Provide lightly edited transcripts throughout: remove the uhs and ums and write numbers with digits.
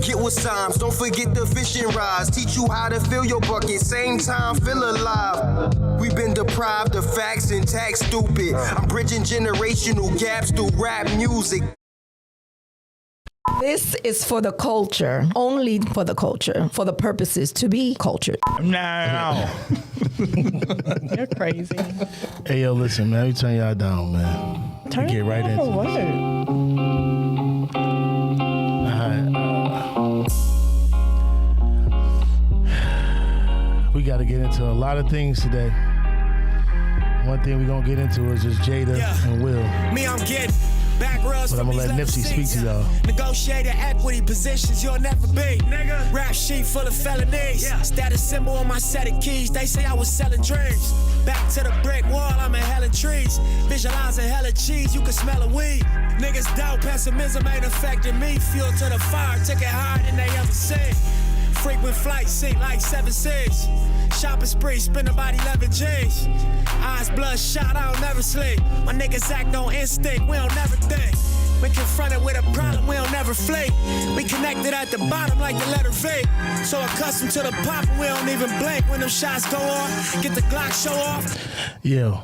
Get with Symes, don't forget the fishing rods. Teach you how to fill your bucket, same time feel alive. We've been deprived of facts and tax stupid. I'm bridging generational gaps through rap music. This is for the culture, only for the culture, for the purposes to be cultured. No. You're crazy. Hey, yo, listen, man. Let me turn y'all down, man. Turn get right into what? We got to get into a lot of things today. One thing we're going to get into is just Jada and Will. Me, I'm getting back rubs. But I'm going to let Nipsey speak to y'all. Negotiating equity positions you'll never be. Nigga. Rap sheet full of felonies. Status symbol on my set of keys. They say I was selling dreams. Back to the brick wall, I'm in hella trees. Visualizing hella cheese, you can smell a weed. Niggas doubt pessimism ain't affecting me. Fuel to the fire, took it higher than they ever seen. Frequent flights, sink like 7 6. Shopping spree, spend about 11 G's. Eyes bloodshot, I don't never sleep. My niggas act on instinct, we don't never think. When confronted with a problem, we don't never flee. We connected at the bottom like the letter V. So accustomed to the pop, we don't even blink. When them shots go off, get the Glock show off. Yo,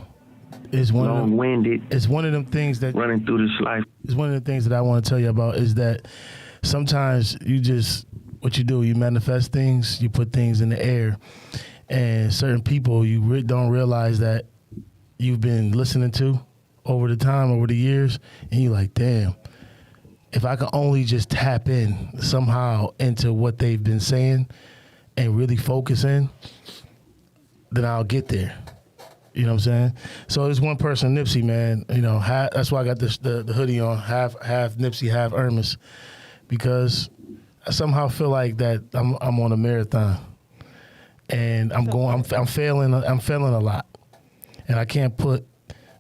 it's one long-winded. It's one of them things that running through this life. It's one of the things that I want to tell you about is that sometimes you just, what you do, you manifest things, you put things in the air, and certain people you don't realize that you've been listening to over the time, over the years, and you're like, damn, if I could only just tap in somehow into what they've been saying and really focus in, then I'll get there. You know what I'm saying? So there's one person, Nipsey, man, you know, that's why I got this, the hoodie on, half Nipsey, half Ernest, because I somehow feel like that I'm on a marathon, and I'm failing a lot, and I can't put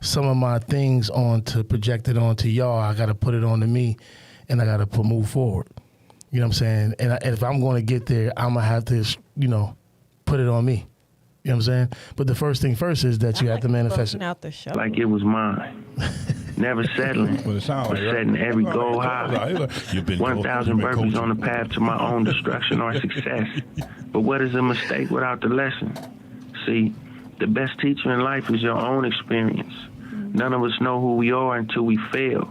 some of my things on to project it onto y'all. I got to put it onto me, and I got to move forward. You know what I'm saying? And if I'm going to get there, I'm gonna have to, you know, put it on me. You know what I'm saying? But the first thing first is that you have to manifest it. Out the show. Like it was mine. Never settling, but setting every goal high. 1,000 burpees on the path to my own destruction or success. But what is a mistake without the lesson? See, the best teacher in life is your own experience. None of us know who we are until we fail.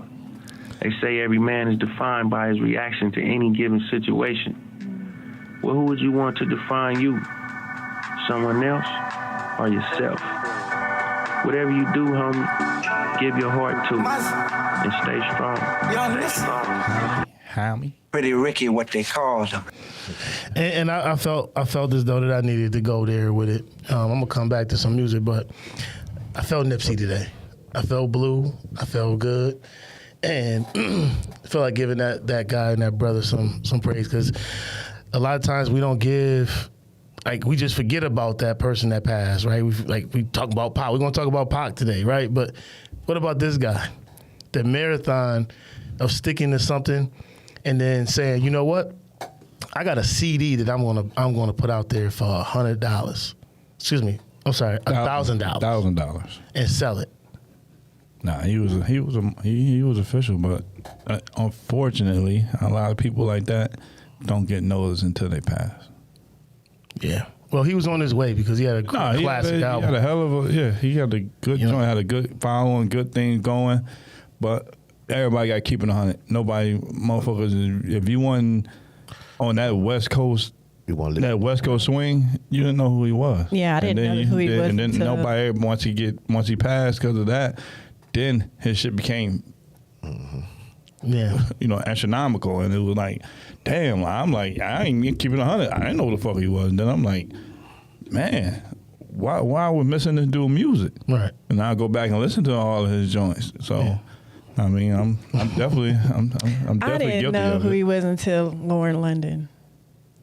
They say every man is defined by his reaction to any given situation. Well, who would you want to define you? Someone else or yourself? Whatever you do, homie, give your heart to it and stay strong. Stay strong. Homie. Pretty Ricky, what they called him. And I felt as though that I needed to go there with it. I'm gonna come back to some music, but I felt Nipsey today. I felt blue. I felt good, and I felt like giving that guy and that brother some praise, because a lot of times we don't give. Like, we just forget about that person that passed, right? We talk about Pac. We're going to talk about Pac today, right? But what about this guy? The marathon of sticking to something and then saying, you know what? I got a CD that I'm going to put out there for $100. Excuse me. I'm sorry, $1,000. $1,000. And sell it. Nah, he was official, but unfortunately, a lot of people like that don't get noticed until they pass. Yeah. Well, he was on his way because he had a classic album. He had a hell of a, he had a good joint, had a good following, good things going, but everybody got keeping 100. Nobody, motherfuckers, if you wasn't on that West Coast, swing, you didn't know who he was. Yeah, I didn't know who he was. And then nobody, once he passed because of that, then his shit became, astronomical, and it was like, damn, I'm like, I ain't keeping 100. I didn't know who the fuck he was. And then I'm like, man, why are we missing this dude music? Right. And I'll go back and listen to all of his joints. So, I mean, I'm definitely guilty of it. I didn't know who he was until Lauren London.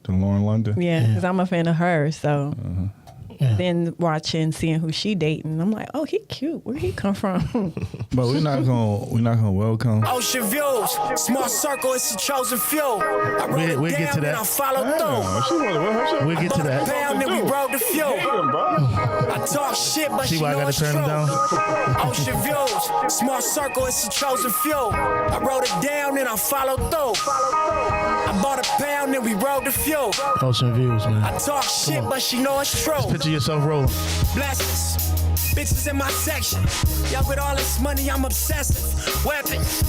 To Lauren London? Yeah, because I'm a fan of her, so. Then seeing who she dating, I'm like, oh, he cute. Where he come from? But we're not gonna welcome. Ocean views, small circle, it's the chosen few. We'll get to that. I followed through. We'll get to that. Pound, then we rode the few. I talk shit, but See she why I know gotta it's turn true. him down? Ocean views, small circle, it's the chosen few. I wrote it down and I followed through. I bought a pound. down and we rode the fuel. Ocean views, man. I talk shit, but she know it's true. Picture yourself rolling. Blessings. Bitches in my section. Y'all with all this money, I'm obsessive. Weapons.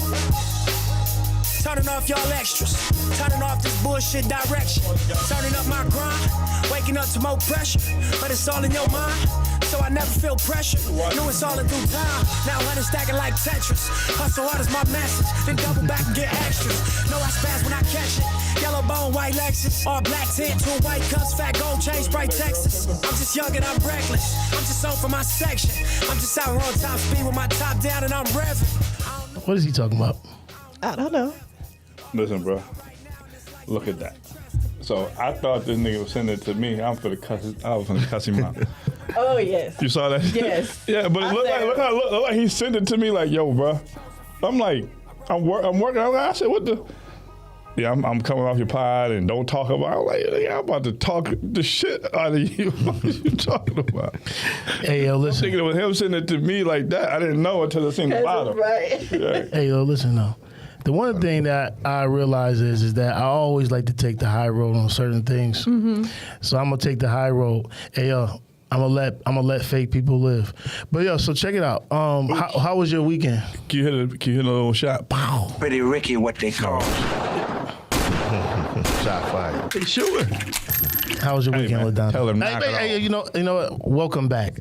Turning off y'all extras. Turning off this bullshit direction. Turning up my grind. Waking up to more pressure. But it's all in your mind. So I never feel pressure. Knew it's all in due time. Now let it stacking like Tetris. Hustle hard is my message. Then double back and get extras. Know I spaz when I catch it. Yellow bone, white Lexus. All black tint, 2 white cups, fat gold chain, Sprite Texas. I'm just young and I'm reckless. I'm just on for my section. I'm just out here on top speed with my top down and I'm revving. What is he talking about? I don't know. Listen, bro. Look at that. So I thought this nigga was sending it to me. I was gonna cuss him out. Oh, yes. You saw that? Yes. Yeah, but it look like he sent it to me like, yo, bro. I'm like, I'm working. I said, what the? Yeah, I'm coming off your pod and don't talk about. I'm like, I'm about to talk the shit out of you. What are you talking about? Hey, yo, listen. I'm thinking it was him sending it to me like that. I didn't know until I seen the bottom. Right. Yeah. Hey, yo, listen, though. The one thing that I realize is that I always like to take the high road on certain things. Mm-hmm. So I'm gonna take the high road. Hey, yo, I'm gonna let fake people live. But yo, so check it out. How was your weekend? Can you hit a little shot? Pow. Pretty Ricky, what they call. Shot fired. Hey, sure. How was your weekend, man, LaDonna? tell him knock it Hey, off. you know what? Welcome back.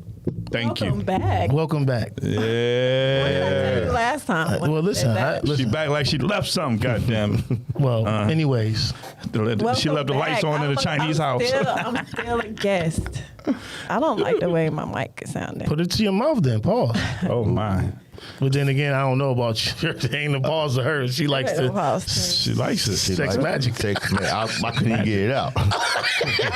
Thank Welcome you. back. Welcome back. Yeah. Last time. Well, listen. She back like she left something, goddamn. Well, anyways. She left the lights on in the Chinese house. I'm still a guest. I don't like the way my mic is sounding. Put it to your mouth then, Paul. Oh, my. But then again, I don't know about you. Ain't the balls of her. She likes to. She likes it. Sex magic. I couldn't even get it out.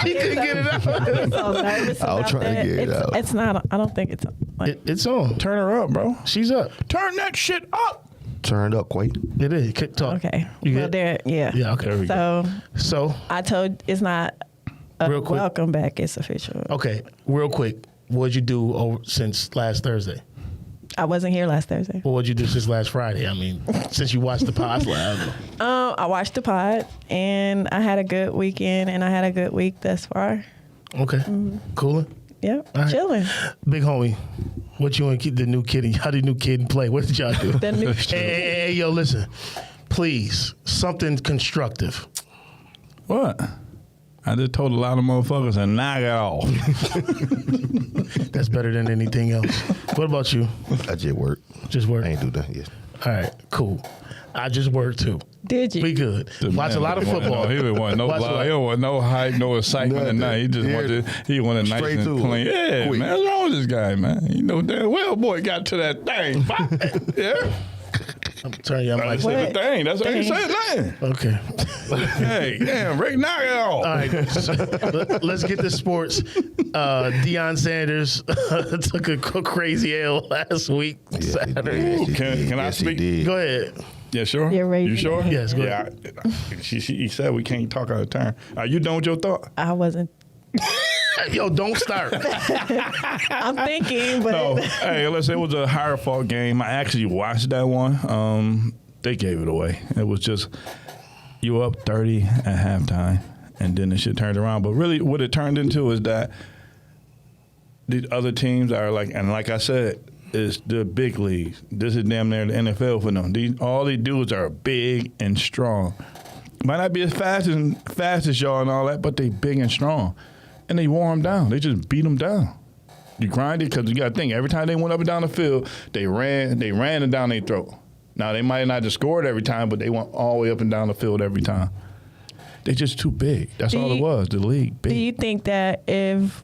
He couldn't get it out. I'm so nervous I was about trying to that. get it out. It's not. I don't think it's. Like, It's on. Turn her up, bro. She's up. Turn that shit up. Turned up, Quake. It is. Talk. okay. You Well, good? there. Yeah. Yeah. Okay. There we go. So So, I told it's not a Real quick. welcome back. It's official. okay, real quick. What'd you do since last Thursday? I wasn't here last Thursday. Well, what'd you do since last Friday? I mean, since you watched the pod live. I watched the pod and I had a good weekend and I had a good week thus far. Okay. Cooling. Yep. All right. Chilling. Big homie, what you and the new kid? How did the new kid play? What did y'all do? The new Hey, yo, listen. Please, something constructive. What? I just told a lot of motherfuckers to knock it off. That's better than anything else. What about you? I just work. Just work. I ain't do that yet. All right, cool. I just worked too. Did you? We good. Watch a lot of football. He didn't want no Watch a love. lot. He didn't want no hype, no excitement Nothing. tonight. He just wanted nice Straight and to it. clean. Yeah, Quick. man. What's wrong with this guy, man? You know damn well boy got to that thing. Yeah. I'm turning your I mic. said the thing. That's what he said. Nothing. Okay. Hey, damn, Rick, knock it off. All right. So, let's get to sports. Deion Sanders took a crazy L last week. Saturday. Can I speak? Go ahead. Yeah, sure. You're raising You sure? it. Yes, go Yeah. He said we can't talk out of turn. Are you done with your thought? I wasn't. Yo, don't start. I'm thinking, but No. Hey, listen, it was a higher fault game. I actually watched that one. They gave it away. It was just you were up 30 at halftime, and then the shit turned around. But really, what it turned into is that these other teams are like, and like I said, it's the big leagues. This is damn near the NFL for them. All these dudes are big and strong. Might not be as fast as y'all and all that, but they big and strong. And they wore them down. They just beat them down. You grind it because you got to think, every time they went up and down the field, they ran it down their throat. Now, they might not have scored every time, but they went all the way up and down the field every time. They just too big. That's all it was, the league. Big. do you think that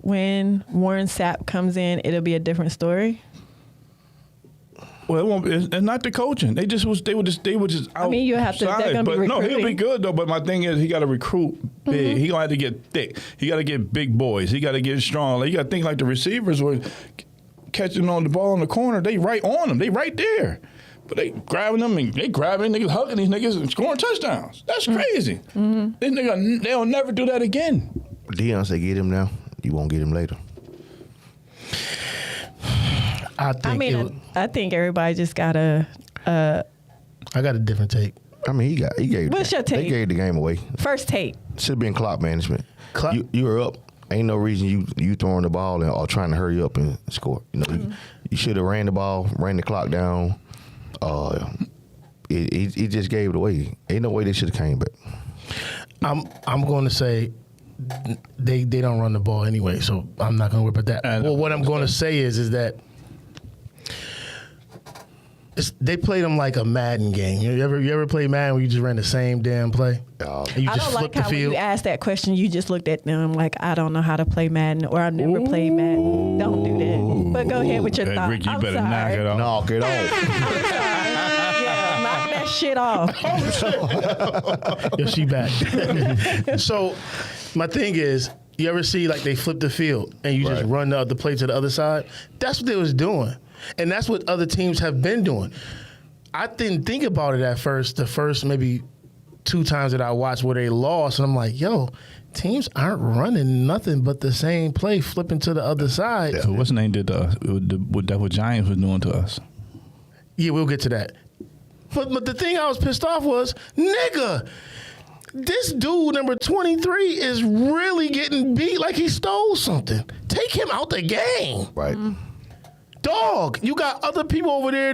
when Warren Sapp comes in, it'll be a different story? Well, it won't. It's not the coaching. They were just out. I mean, you have to. They're gonna be no, he'll be recruiting. good though. But my thing is, he got to recruit big. He gonna have to get thick. He got to get big boys. He got to get strong. Like, you got to think like the receivers were catching on the ball in the corner. They right on them. They right there. But they grabbing them and they grabbing niggas, hugging these niggas and scoring touchdowns. That's crazy. This nigga, they'll never do that again. Deion said, get him now. You won't get him later. I think I think everybody just gotta. I got a different take. I mean, he gave. What's your take? They gave the game away. First take. Should have been clock management. Clock. You were up. Ain't no reason you throwing the ball or trying to hurry up and score. You know, you should have ran the ball, ran the clock down. He just gave it away. Ain't no way they should have came back. I'm going to say they don't run the ball anyway, so I'm not going to worry about that. Well, what I'm going to say is that they played them like a Madden game. You ever play Madden where you just ran the same damn play? And you I just don't like the how when field? you asked that question, you just looked at them like, I don't know how to play Madden, or I've never played Madden. Don't do that. But go ahead with your thought. Rick, you I'm better sorry. knock it off. Knock it off. Yeah, knock that shit off. Yo, she back. So my thing is, you ever see like they flip the field and you just run the play to the other side? That's what they was doing. And that's what other teams have been doing. I didn't think about it at first, the first maybe 2 times that I watched where they lost, and I'm like, yo, teams aren't running nothing but the same play, flipping to the other side. So what's the name did what Giants was doing to us? Yeah, we'll get to that. But the thing I was pissed off was, nigga, this dude, number 23, is really getting beat like he stole something. Take him out the game. Right. Dog, you got other people over there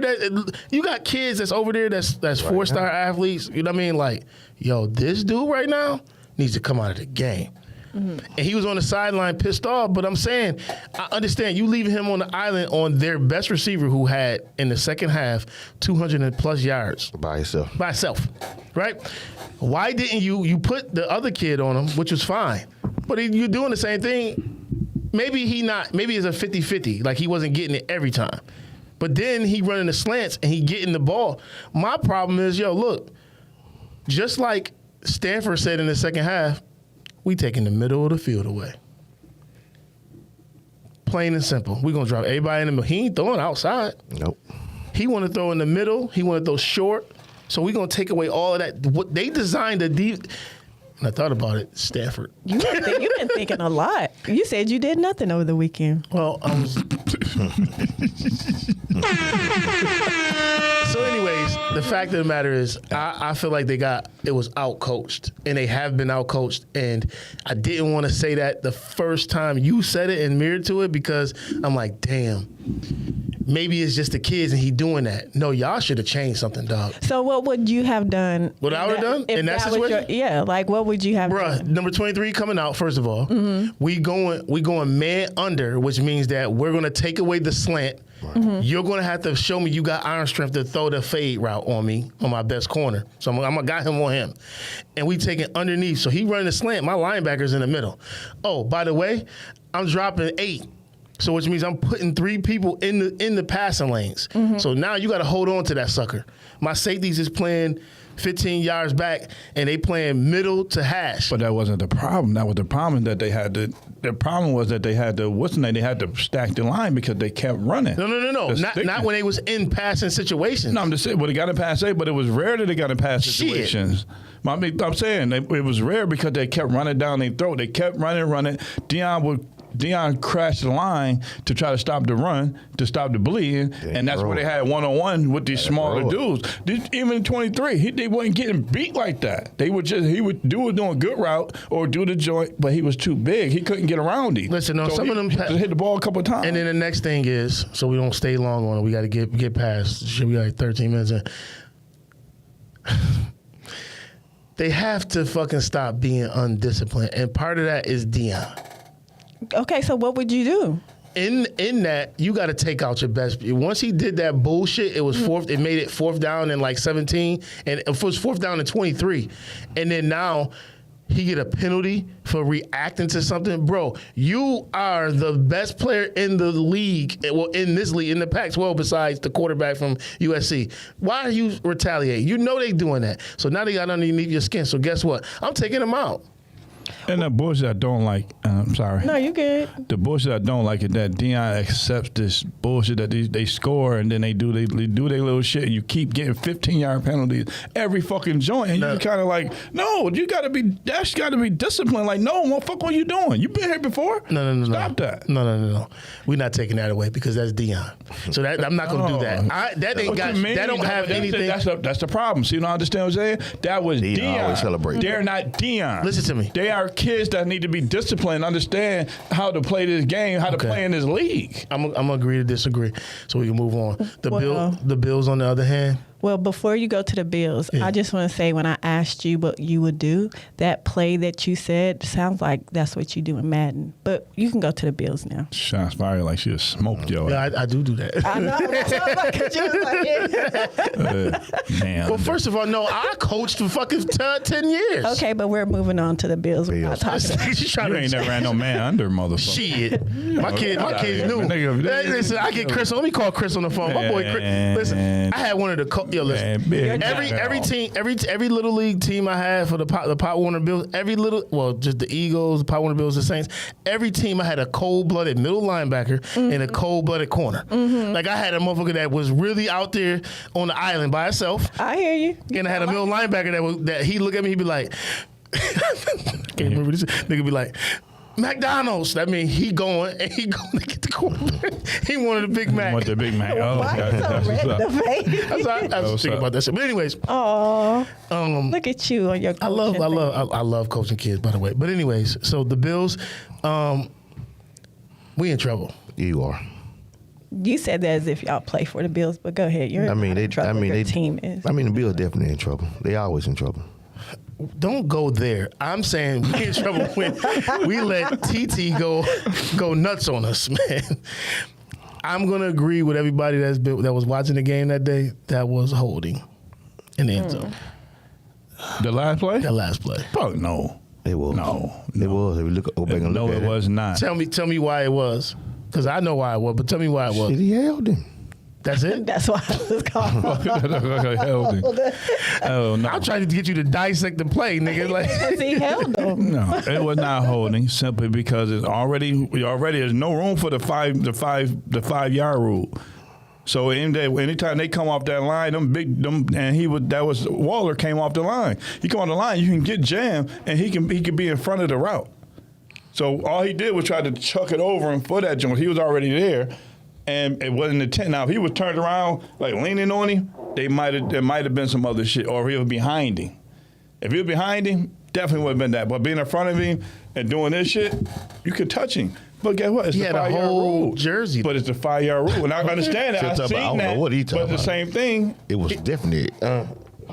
you got kids that's over there that's 4-star athletes. You know what I mean? Like, yo, this dude right now needs to come out of the game. And he was on the sideline pissed off, but I'm saying, I understand you leaving him on the island on their best receiver who had, in the second half, 200+ yards. By himself. Right? Why didn't you put the other kid on him, which was fine, but you're doing the same thing. Maybe it's a 50-50, like he wasn't getting it every time. But then he running the slants and he getting the ball. My problem is, yo, look, just like Stanford said in the second half, we taking the middle of the field away. Plain and simple. We're going to drop everybody in the middle. He ain't throwing outside. Nope. He want to throw in the middle. He want to throw short. So we're going to take away all of that. What they designed and I thought about it, Stanford. You've been thinking a lot. You said you did nothing over the weekend. Well, so anyways, the fact of the matter is, I feel like it was out-coached, and they have been out-coached, and I didn't want to say that the first time you said it and mirrored to it, because I'm like, damn, maybe it's just the kids and he doing that. No, y'all should have changed something, dog. So what would you have done? What I would have done in that situation? Like what would you have done? Bruh, number 23 coming out, first of all. We going man under, which means that we're going to take away the slant. You're going to have to show me you got iron strength to throw the fade route on me, on my best corner. So I'm going to got him on him. And we taking underneath. So he running the slant. My linebacker's in the middle. Oh, by the way, I'm dropping 8. So which means I'm putting 3 people in the passing lanes. So now you got to hold on to that sucker. My safeties is playing 15 yards back, and they playing middle to hash. But that wasn't the problem. That was the problem that they had to. The problem was that they had to. What's the name? They had to stack the line because they kept running. No. Not when they was in passing situations. No, I'm just saying. Well, they got in pass A, but it was rare that they got in pass situations. I'm saying it was rare because they kept running down their throat. They kept running. Deion crashed the line to try to stop the run, to stop the bleeding, and that's where they had one-on-one with these smaller dudes. Even 23, they wasn't getting beat like that. He would doing a good route or do the joint, but he was too big. He couldn't get around him. Listen, no, so some of them just hit the ball a couple of times. And then the next thing is, so we don't stay long on it, we got to get past. We got like 13 minutes in. They have to fucking stop being undisciplined, and part of that is Deion. Okay, so what would you do? In that, you got to take out your best. Once he did that bullshit, it was fourth. It made it 4th down in like 17, and it was 4th down in 23. And then now he get a penalty for reacting to something. Bro, you are the best player in the league, well, in this league, in the Pac-12, besides the quarterback from USC. Why are you retaliating? You know they doing that. So now they got underneath your skin. So guess what? I'm taking him out. And the bullshit I don't like, I'm sorry. No, you good. The bullshit I don't like is that Deion accepts this bullshit that they score and then they do their little shit and you keep getting 15-yard penalties every fucking joint. And you kind of like, no, that's got to be disciplined. Like, no, motherfucker, what you doing? You been here before? No. Stop that. No. We're not taking that away because that's Deion. So I'm not going to do that. That don't have anything. That's the problem. So you don't understand what I'm saying? That was Deion. Always celebrate. They're not Deion. Listen to me. They are kids that need to be disciplined, understand how to play this game, how to play in this league. I'm gonna agree to disagree, so we can move on. The Bills, on the other hand. Well, before you go to the Bills, I just want to say when I asked you what you would do, that play that you said sounds like that's what you do in Madden. But you can go to the Bills now. Shots fired like she was smoked, yo. Yeah, I do that. I know. Man. Well, first of all, no, I coached for fucking 10 years. Okay, but we're moving on to the Bills. We're not talking about You ain't never ran no man under, motherfucker. Shit. My kids knew. Listen, I get Chris. Let me call Chris on the phone. My boy Chris. Listen, I had one of the yo, listen. Every team, every little league team I had for the Pop Warner Bills, just the Eagles, the Pop Warner Bills, the Saints. Every team I had a cold-blooded middle linebacker and a cold-blooded corner. Like I had a motherfucker that was really out there on the island by herself. I hear you. And I had a middle linebacker that he look at me, he'd be like, can't remember this. Nigga be like, McDonald's. That mean he going to get the quarterback. He wanted a Big Mac. Want the Big Mac? Oh, Why you so red in the face? I was thinking about that shit. But anyways, look at you on your. I love coaching kids, by the way. But anyways, so the Bills, we in trouble. You are. You said that as if y'all play for the Bills, but go ahead. Your team is. I mean, the Bills definitely in trouble. They always in trouble. Don't go there. I'm saying we in trouble when we let TT go nuts on us, man. I'm gonna agree with everybody that was watching the game that day. That was holding in the end zone. The last play? That last play. Fuck no. It was. No. It was. If you go back and look at it. No, it was not. Tell me why it was. Because I know why it was, but tell me why it was. Shit, he held him. That's it? That's why it was called. Oh, no. I'm trying to get you to dissect the play, nigga. Like He held them. No, it was not holding simply because it's already there's no room for the 5 yard rule. So anytime they come off that line, Waller came off the line. He come on the line, you can get jammed, and he can be in front of the route. So all he did was try to chuck it over and for that joint. He was already there. And it wasn't intent. Now, if he was turned around, like leaning on him, there might have been some other shit, or if he was behind him. If he was behind him, definitely would have been that. But being in front of him and doing this shit, you could touch him. But guess what? It's the 5 yard rule. Jersey. But it's the 5 yard rule. And I understand that. I don't know what he talking about. But the same thing. It was definitely.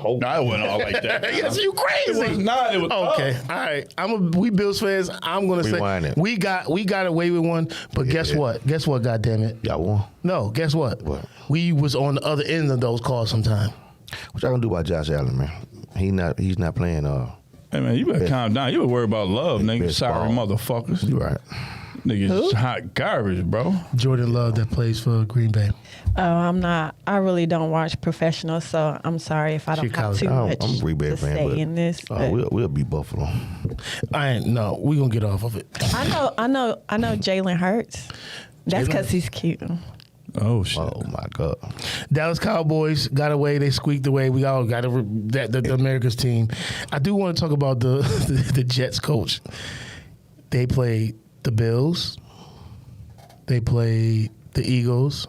No, it wasn't all like that. Yes, you crazy. It was not. It was okay. All right. We Bills fans. I'm gonna say we got away with one. But guess what? Guess what? God damn it. Y'all won. No. Guess what? What? We was on the other end of those calls sometime. What y'all gonna do about Josh Allen, man? He's not playing. Hey man, you better calm down. You better worry about love, nigga. Sorry, motherfuckers. You right. Niggas hot garbage, bro. Jordan Love that plays for Green Bay. Oh, I'm not. I really don't watch professional, so I'm sorry if I don't have too much I'm a Green Bay fan, say in this. We'll be Buffalo. No, we gonna get off of it. I know Jalen Hurts. That's because he's cute. Oh shit! Oh my God! Dallas Cowboys got away. They squeaked away. We all got the America's team. I do want to talk about the Jets coach. They played the Bills. They played the Eagles.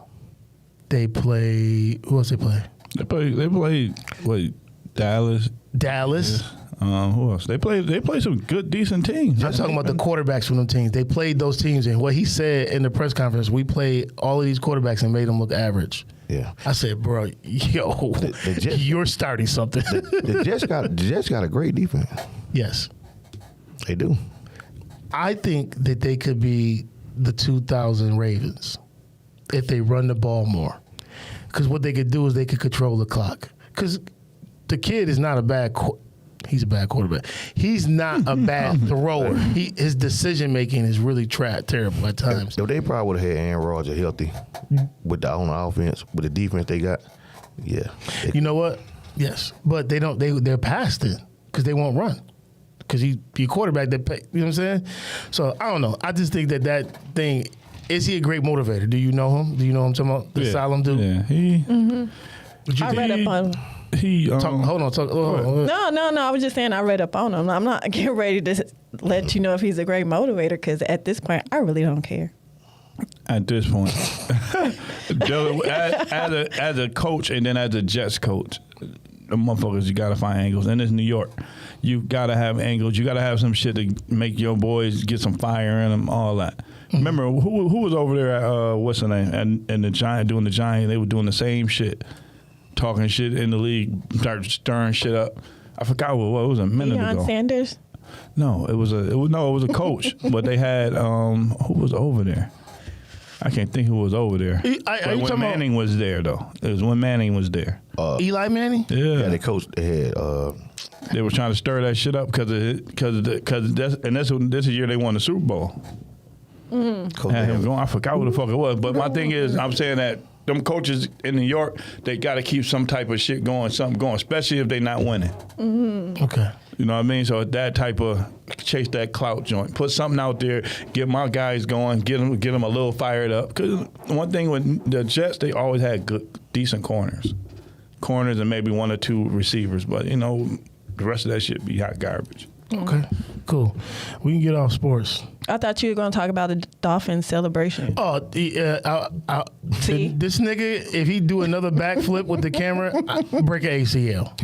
They play. Who else they play? They played. Wait, Dallas. Dallas. Who else? They played some good, decent teams. I'm talking about the quarterbacks from them teams. They played those teams, and what he said in the press conference, we played all of these quarterbacks and made them look average. Yeah. I said, bro, the Jets, you're starting something. The Jets got a great defense. Yes, they do. I think that they could be the 2000 Ravens if they run the ball more. Because what they could do is they could control the clock. Because the kid is not a bad he's a bad quarterback. He's not a bad thrower. His decision making is really terrible at times. So they probably would have had Aaron Rodgers healthy with on the offense, with the defense they got. Yeah. You know what? Yes, but they don't. They're past it because they won't run. because he quarterback that pay. You know what I'm saying? So I don't know. I just think that thing. Is he a great motivator? Do you know him? Do you know him? Talking about the Solemn dude? Yeah, he. I read up on him. Hold on. No. I was just saying I read up on him. I'm not getting ready to let you know if he's a great motivator because at this point, I really don't care. At this point, as a coach and then as a Jets coach, the motherfuckers, you gotta find angles. And it's New York. You gotta have angles. You gotta have some shit to make your boys get some fire in them, all that. Mm-hmm. Remember, who was over there at, what's her name? And the Giant, doing the Giant, they were doing the same shit. Talking shit in the league, start stirring shit up. I forgot what it was a minute ago. Deion Sanders? No, it was a coach. But they had, who was over there? I can't think who was over there. When Manning was there, though. It was when Manning was there. Eli Manning? Yeah. The coach, they had... They were trying to stir that shit up because this is the year they won the Super Bowl. Had him going. I forgot what the fuck it was. But my thing is, I'm saying that them coaches in New York, they got to keep some type of shit going, something going, especially if they not winning. Okay. You know what I mean? So that type of chase that clout joint, put something out there, get my guys going, get them a little fired up. Because one thing with the Jets, they always had good, decent corners and maybe one or two receivers. But you know, the rest of that shit be hot garbage. Okay, cool. We can get off sports. I thought you were going to talk about the Dolphins celebration. Oh, See? This nigga, if he do another backflip with the camera, I break an ACL.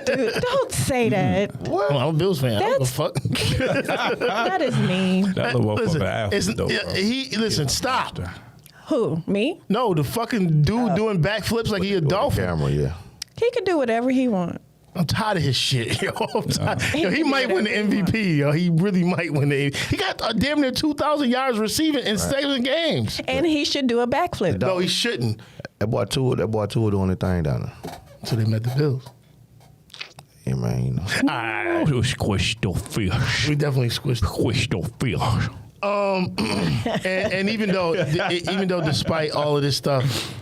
Don't say that. What? I'm a Bills fan. I don't give a fuck. That is mean. That little motherfucker. Listen, stop. Who? Me? No, the fucking dude doing backflips like he a dolphin. Camera, yeah. He can do whatever he wants. I'm tired of his shit, yo. He might win the MVP, yo. He really might win the MVP. He got damn near 2,000 yards receiving in 7 games. And he should do a backflip. No, he shouldn't. That boy Tua doing the thing down there. So they met the Bills. Yeah, man, you know. Squish the fish. We definitely squished. Squish the fish. And even though despite all of this stuff,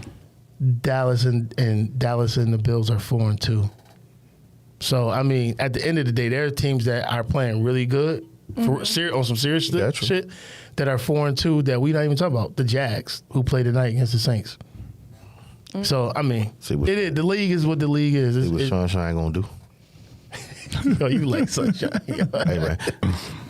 Dallas and the Bills are 4-2. So I mean, at the end of the day, there are teams that are playing really good on some serious shit that are 4-2 that we don't even talk about. The Jags, who play tonight against the Saints. So I mean, the league is what the league is. See what Sunshine gonna do? Yo, you like Sunshine? Hey man,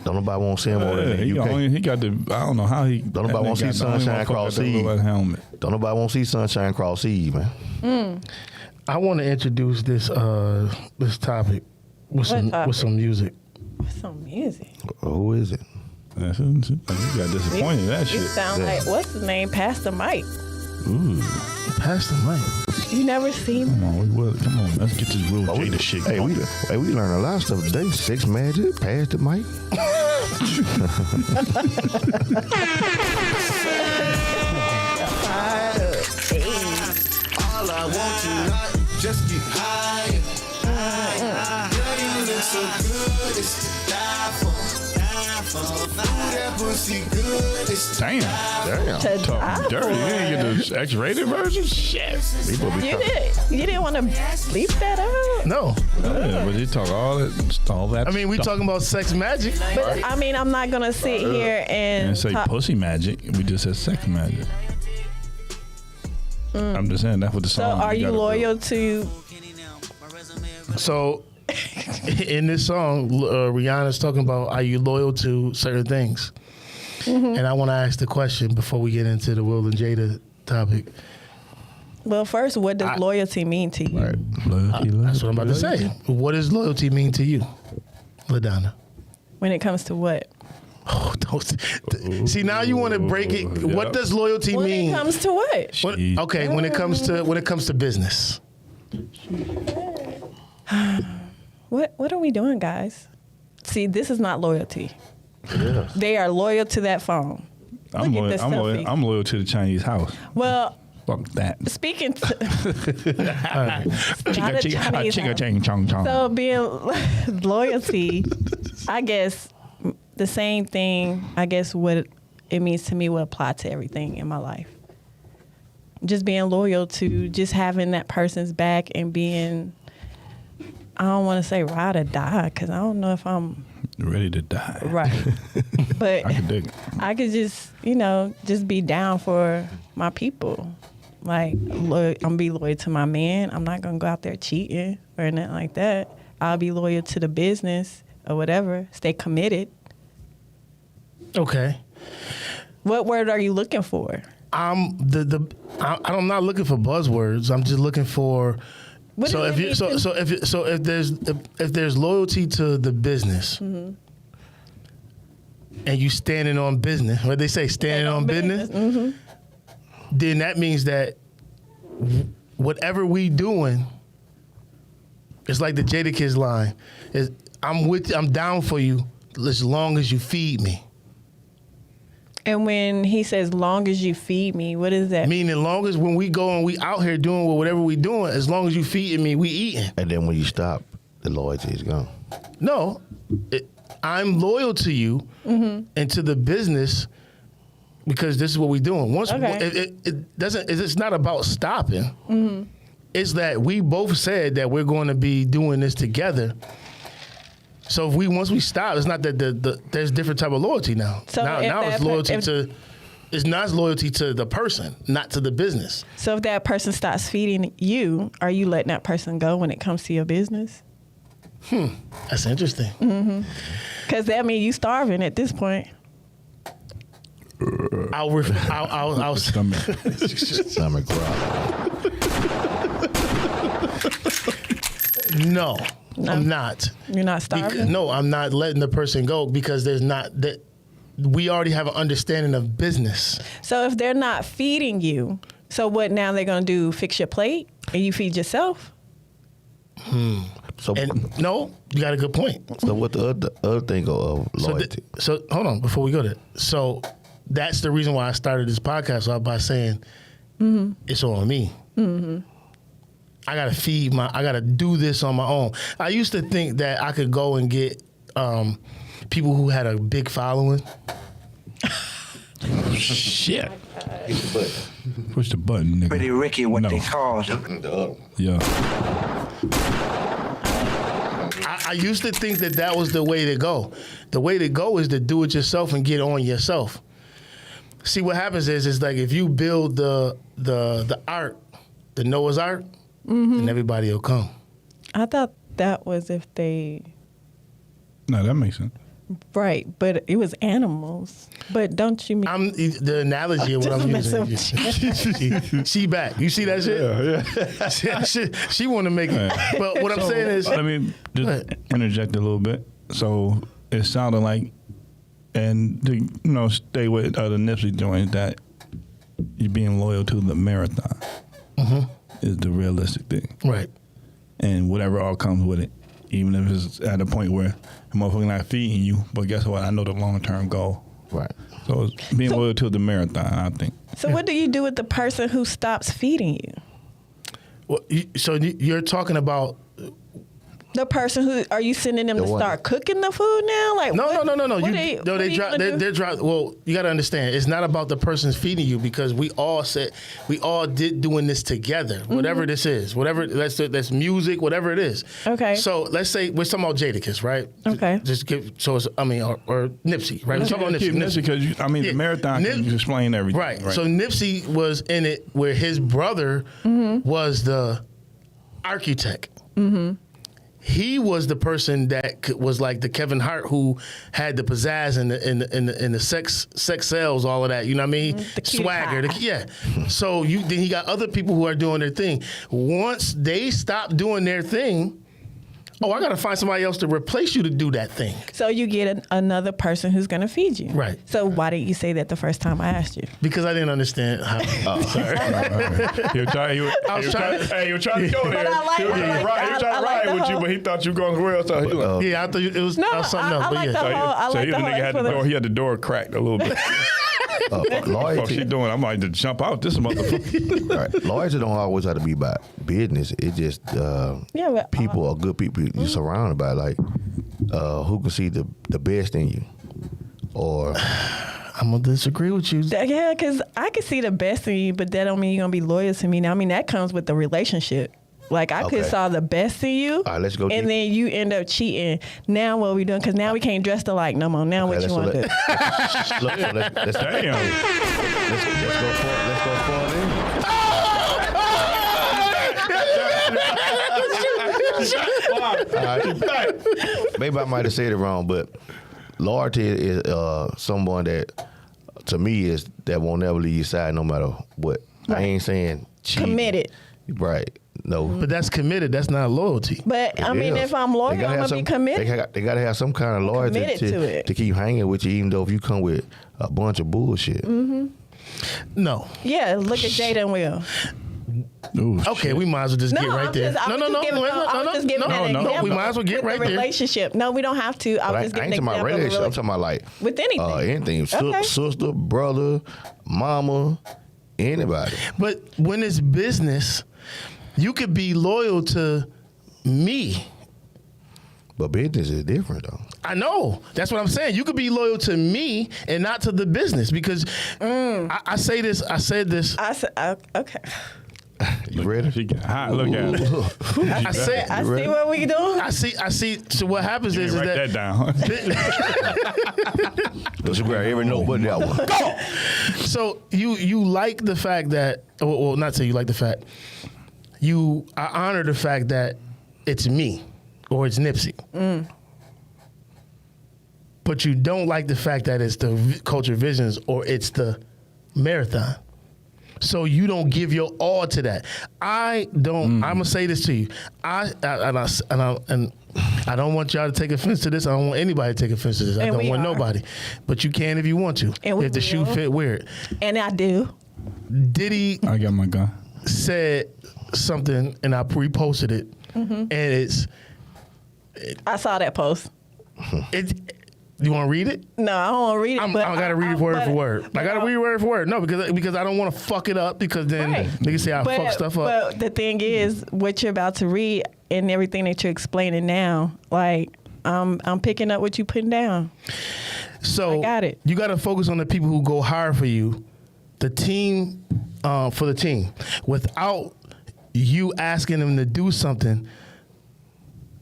don't nobody want to see him over there. He got the. I don't know how he. Don't nobody want to see Sunshine cross seas. Don't nobody want to see Sunshine cross seas, man. I want to introduce this topic with some music. Some music. Who is it? You got disappointed in that shit. You sound like what's his name, Pastor Mike. Ooh, Pastor Mike. You never seen him? Come on, let's get this real Jada shit. Hey, we learned a lot of stuff today. Sex magic, Pastor Mike. All I want tonight, just get higher. Girl, you look so good, it's to die for. Ooh, that pussy good, it's to Damn. To die Dirty. for. You didn't get the X-rated version? Shit. You didn't want to bleep that out? No. Yeah, but he talk all that. I mean, we talking about sex magic. But I mean, I'm not gonna sit here and say talk. pussy magic. We just said sex magic. I'm just saying that's what the So song. are you loyal to? So, in this song, Rihanna's talking about, are you loyal to certain things? And I want to ask the question before we get into the Will and Jada topic. Well, first, what does loyalty mean to you? That's what I'm about to say. What does loyalty mean to you, LaDonna? When it comes to what? Oh, see, now you want to break it. Yep. What does loyalty When mean? it comes to what? Okay, when it comes to business. What are we doing, guys? See, this is not loyalty. Yeah. They are loyal to that phone. I'm Look at this selfie. I'm loyal to the Chinese house. Well, Fuck that. speaking to Ching chong chong. so being loyalty, I guess the same thing. I guess what it means to me will apply to everything in my life. Just being loyal to just having that person's back and being, I don't want to say ride or die because I don't know if I'm Ready to die. Right. But I can dig it. I could just, just be down for my people. Like, I'm be loyal to my man. I'm not going to go out there cheating or nothing like that. I'll be loyal to the business or whatever. Stay committed. Okay. What word are you looking for? I'm not looking for buzzwords. I'm just looking for. If there's loyalty to the business, mm-hmm. and you standing on business, what they say, standing on business, mm-hmm. then that means that whatever we doing, it's like the Jada Kids line, is I'm down for you as long as you feed me. And when he says, long as you feed me, what is that? Meaning, long as when we go and we out here doing whatever we doing, as long as you feeding me, we eating. And then when you stop, the loyalty is gone. No, I'm loyal to you mm-hmm. and to the business because this is what we're doing. Once it doesn't, it's not about stopping. Mm-hmm. It's that we both said that we're going to be doing this together. So once we stop, it's not that there's different type of loyalty now. So now it's loyalty it's not loyalty to the person, not to the business. So if that person stops feeding you, are you letting that person go when it comes to your business? That's interesting. Because that means you starving at this point. I'll Stomach growl. No, I'm not. You're not starving? No, I'm not letting the person go because there's not that. We already have an understanding of business. So if they're not feeding you, so what now they're going to do, fix your plate and you feed yourself? So no, you got a good point. So what the other thing of loyalty? So hold on, before we go there. So that's the reason why I started this podcast off by saying it's on me. Mm-hmm. I gotta do this on my own. I used to think that I could go and get people who had a big following. Shit. Push the button, nigga. Pretty Ricky, what they call him. Yeah. I used to think that was the way to go. The way to go is to do it yourself and get on yourself. See, what happens is like if you build the ark, the Noah's Ark, then everybody will come. I thought that was if they... No, that makes sense. Right, but it was animals. But don't you mean... the analogy of what I'm using. She back. You see that shit? Yeah. she want to make it. But what I'm saying is... Let me just interject a little bit. So it sounded like, and to stay with the Nipsey joint, that you being loyal to the marathon is the realistic thing. Right. And whatever all comes with it. Even if it's at a point where the motherfucker not feeding you, but guess what? I know the long-term goal. Right. So it's being loyal to the marathon, I think. So what do you do with the person who stops feeding you? Well, so you're talking about... The person who... Are you sending them to start cooking the food now? Like No. They drop. Well, you got to understand, it's not about the person feeding you because we all did doing this together. Whatever this is, that's music, whatever it is. Okay. So let's say we're talking about Jadakiss, right? Okay. Just give. So it's, or Nipsey, right? We're talking about Nipsey because the marathon can explain everything. Right. So Nipsey was in it where his brother was the architect. He was the person that was like the Kevin Hart who had the pizzazz and the sex sells, all of that. You know what I mean? The swagger. So then he got other people who are doing their thing. Once they stop doing their thing, I got to find somebody else to replace you to do that thing. So you get another person who's going to feed you. Right. So why didn't you say that the first time I asked you? Because I didn't understand how. Sorry. He was trying to go there. He was trying to ride with you, but he thought you were going somewhere else. I thought it was something else. I like the whole. So the nigga he had the door cracked a little bit. Loyalty. What she doing? I'm like to jump out this motherfucker. Right. Loyalty don't always have to be about business. It just people are good people you're surrounded by. Like who can see the best in you, or I'm gonna disagree with you. Yeah, because I can see the best in you, but that don't mean you're gonna be loyal to me. Now, I mean that comes with the relationship. Like I could saw the best in you. All right, let's go. And then you end up cheating. Now what we doing? Because now we can't dress alike no more. Now what you want to do? Let's go for it. Maybe I might have said it wrong, but loyalty is someone that, to me, is that won't never leave your side no matter what. Right. I ain't saying cheat. Committed. Right. No. But that's committed. That's not loyalty. But I mean, if I'm loyal, I'm going to be committed. They got to have some kind of loyalty to keep hanging with you, even though if you come with a bunch of bullshit. Mm-hmm. No. Yeah, look at Jada and Will. Ooh, okay, shit. We might as well just get right there. No, we might as well get right there. Relationship. No, we don't have to. I was just giving an example. Relationship. I'm talking about like with anything. Sister, brother, mama, anybody. But when it's business, you could be loyal to me. But business is different, though. I know. That's what I'm saying. You could be loyal to me and not to the business because I said this. Okay. You ready? She got hot. Look at it. I see what we doing. I see. So what happens is write that down. Let's grab every note but that one. Go. So you like the fact that, well, not say you like the fact. I honor the fact that it's me or it's Nipsey. But you don't like the fact that it's the Culture Visions or it's the Marathon. So you don't give your all to that. I don't. I'm gonna say this to you. I don't want y'all to take offense to this. I don't want anybody to take offense to this. I don't want nobody. But you can if you want to. If the shoe fit, wear it. And I do. Diddy. I got my gun. Said something and I reposted it, and I saw that post. You want to read it? No, I don't want to read it. I gotta read it word for word. I gotta read it word for word. No, because I don't want to fuck it up because then niggas say I fuck stuff up. But the thing is, what you're about to read and everything that you're explaining now, like I'm picking up what you putting down. So I got it. You got to focus on the people who go hard for you, the team, for the team, without you asking them to do something.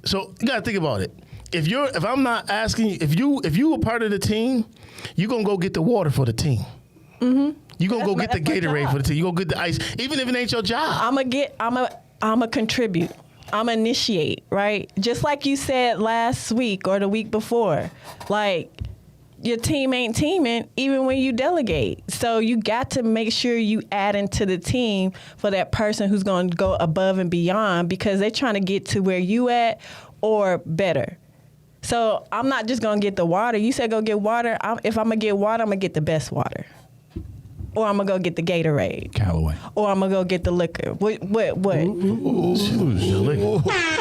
So you got to think about it. If I'm not asking you, if you a part of the team, you gonna go get the water for the team. Mm-hmm. You gonna go get the Gatorade for the team. You gonna get the ice, even if it ain't your job. I'ma contribute. I'ma initiate, right? Just like you said last week or the week before, like your team ain't teaming even when you delegate. So you got to make sure you add into the team for that person who's gonna go above and beyond because they're trying to get to where you at or better. So I'm not just gonna get the water. You said go get water. If I'm gonna get water, I'm gonna get the best water, or I'm gonna go get the Gatorade, Callaway, or I'm gonna go get the liquor. What? Ooh, as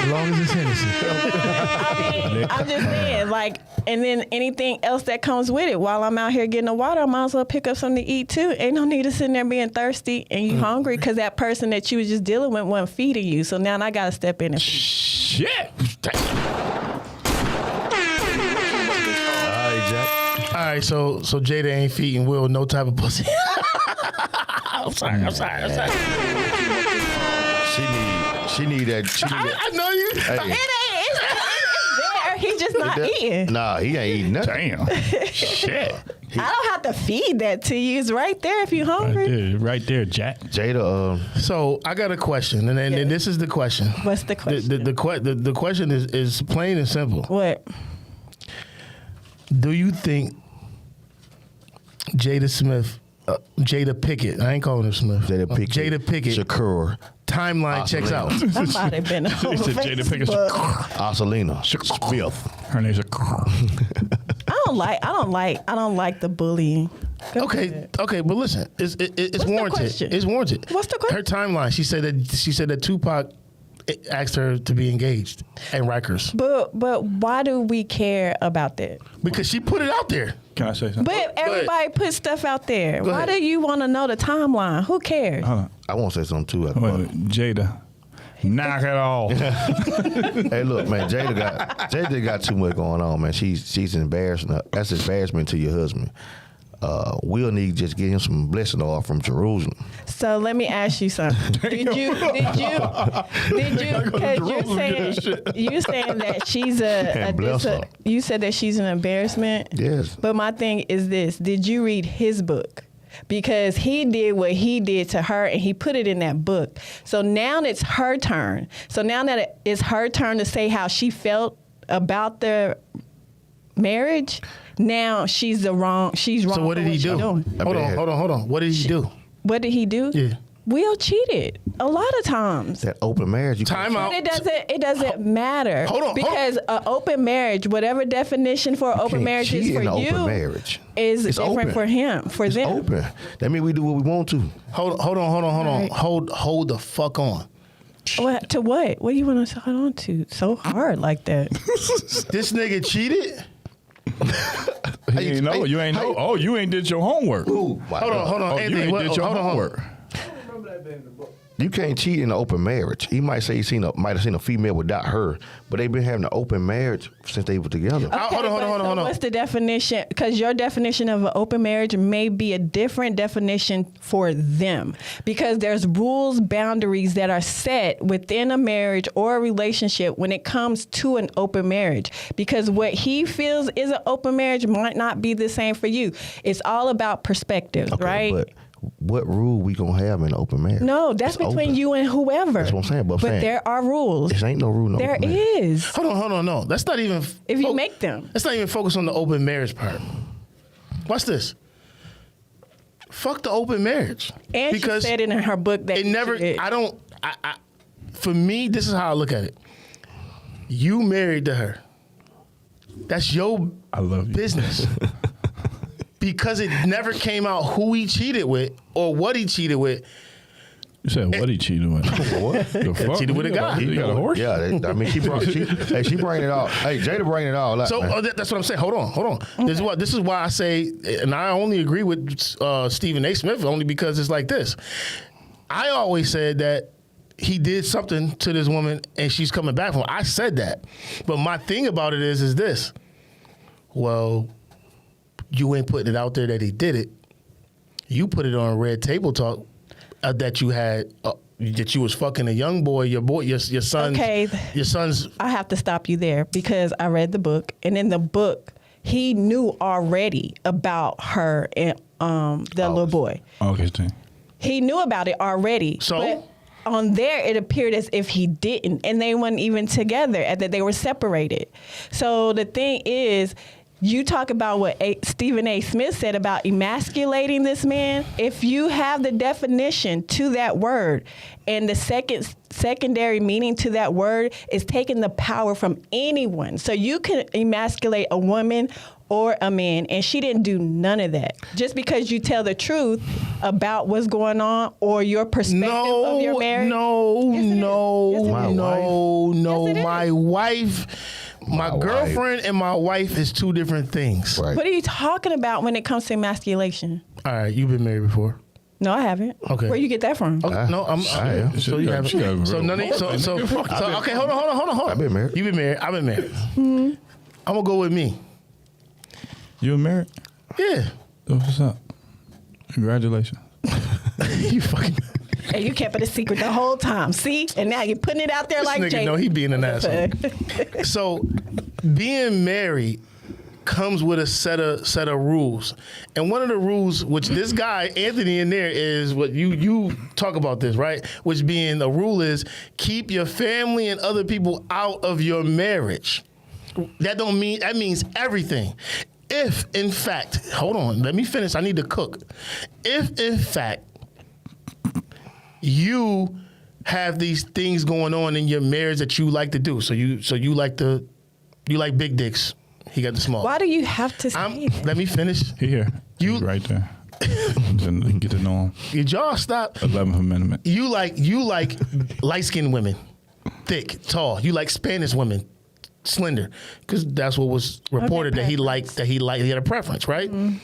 long as it's Hennessy. I mean, I'm just saying, like, and then anything else that comes with it. While I'm out here getting the water, I might as well pick up something to eat too. Ain't no need to sitting there being thirsty and you hungry because that person that you was just dealing with wasn't feeding you. So now I gotta step in and feed. Shit. All right, so Jada ain't feeding Will no type of pussy. I'm sorry. She need that. I know you. Hey. It's there. He just not eating. Nah, he ain't eating nothing. Damn. Shit. I don't have to feed that to you. It's right there if you're hungry. Right there, Jack. Jada. So I got a question, and this is the question. What's the question? The question is plain and simple. What? Do you think Jada Pickett, I ain't calling her Smith. Jada Pickett. Shakur. Timeline checks out. Somebody been on Jada Pickett. Arcelina. Smith. Her name's I don't like the bullying. Okay, but listen, it's warranted. It's warranted. What's the question? Her timeline. She said that Tupac asked her to be engaged at Rikers. But why do we care about that? Because she put it out there. Can I say something? But everybody puts stuff out there. Why do you want to know the timeline? Who cares? Hold on. I want to say something too. Wait, Jada. Knock it off. Hey, look, man. Jada got too much going on, man. She's embarrassing. That's embarrassment to your husband. we'll need to just get him some blessing oil from Jerusalem. So let me ask you something. Did you? Because you saying that she's you said that she's an embarrassment. Yes. But my thing is this: did you read his book? Because he did what he did to her, and he put it in that book. So now it's her turn. So now that it's her turn to say how she felt about the marriage. Now she's wrong. So what did he do? Hold on. What did he do? What did he do? Yeah. Will cheated a lot of times. That open marriage. Time out. It doesn't matter. Hold on. Because an open marriage, whatever definition for an open marriage is for you, is different for him. For them. Open. That means we do what we want to. Hold on. Hold the fuck on. What to what? What do you want to hold on to so hard like that? This nigga cheated. You ain't know. Oh, you ain't did your homework. Ooh, hold on, Anthony. You ain't did your homework. You can't cheat in an open marriage. He might say he might have seen a female without her, but they've been having an open marriage since they were together. Okay, hold on. What's the definition? Because your definition of an open marriage may be a different definition for them. Because there's rules, boundaries that are set within a marriage or a relationship when it comes to an open marriage. Because what he feels is an open marriage might not be the same for you. It's all about perspective, right? But what rule we gonna have in an open marriage? No, that's between you and whoever. That's what I'm saying. But there are rules. There ain't no rule. No there is. Hold on. No, that's not even. If you make them. Let's not even focus on the open marriage part. Watch this. Fuck the open marriage. And because she said it in her book that it never. For me, this is how I look at it. You married to her. That's your business. Because it never came out who he cheated with or what he cheated with. You said what he cheated with? What? Cheated with a guy. He got a horse? Yeah, I mean, she brought it all. Hey, Jada bringing it all up. So that's what I'm saying. Hold on. Okay. This is why I say, and I only agree with Stephen A. Smith only because it's like this. I always said that he did something to this woman and she's coming back from him. I said that. But my thing about it is this. Well, you ain't putting it out there that he did it. You put it on Red Table Talk that you had that you was fucking a young boy, your son's. Okay. Your son's. I have to stop you there because I read the book, and in the book, he knew already about her and the little boy. Okay. He knew about it already. So. But on there, it appeared as if he didn't, and they weren't even together, and that they were separated. So the thing is. You talk about what Stephen A. Smith said about emasculating this man. If you have the definition to that word and the secondary meaning to that word is taking the power from anyone. So you can emasculate a woman or a man, and she didn't do none of that. Just because you tell the truth about what's going on or your perspective of your marriage. My wife... My girlfriend and my wife is two different things. Right. What are you talking about when it comes to emasculation? All right, you've been married before. No, I haven't. Okay. Where you get that from? Okay. No, so you haven't. Okay, hold on. I've been married. You've been married. I've been married. Mm-hmm. I'm gonna go with me. You were married? Yeah. What's up? Congratulations. You fucking. And you kept it a secret the whole time. See? And now you're putting it out there like Jay. No, he being an asshole. So, being married comes with a set of rules. And one of the rules, which this guy, Anthony, in there is what you talk about this, right? Which being the rule is keep your family and other people out of your marriage. That means everything. If, in fact, hold on, let me finish. I need to cook. If, in fact, you have these things going on in your marriage that you like to do. So you like big dicks. He got the small. Why do you have to say that? Let me finish. Here. You right there. You can get to know him. Your jaw stop. 11th Amendment. You like light-skinned women, thick, tall. You like Spanish women, slender, because that's what was reported that he liked. He had a preference, right? Mm-hmm.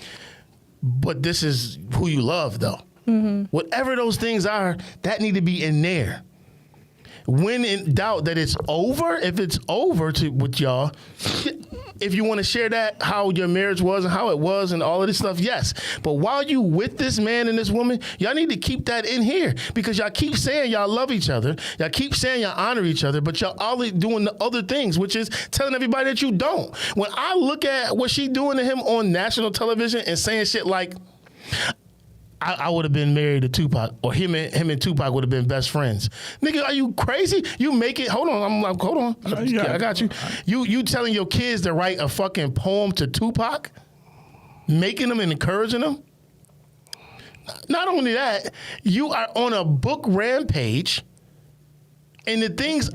But this is who you love, though. Mm-hmm. Whatever those things are, that need to be in there. When in doubt that it's over, if it's over with y'all, if you want to share that, how your marriage was and how it was and all of this stuff, yes. But while you with this man and this woman, y'all need to keep that in here because y'all keep saying y'all love each other. Y'all keep saying y'all honor each other, but y'all always doing the other things, which is telling everybody that you don't. When I look at what she doing to him on national television and saying shit like, I would have been married to Tupac, or him and Tupac would have been best friends. Nigga, are you crazy? You make it. Hold on. I'm like, hold on. I got you. You telling your kids to write a fucking poem to Tupac, making them and encouraging them. Not only that, you are on a book rampage, and the things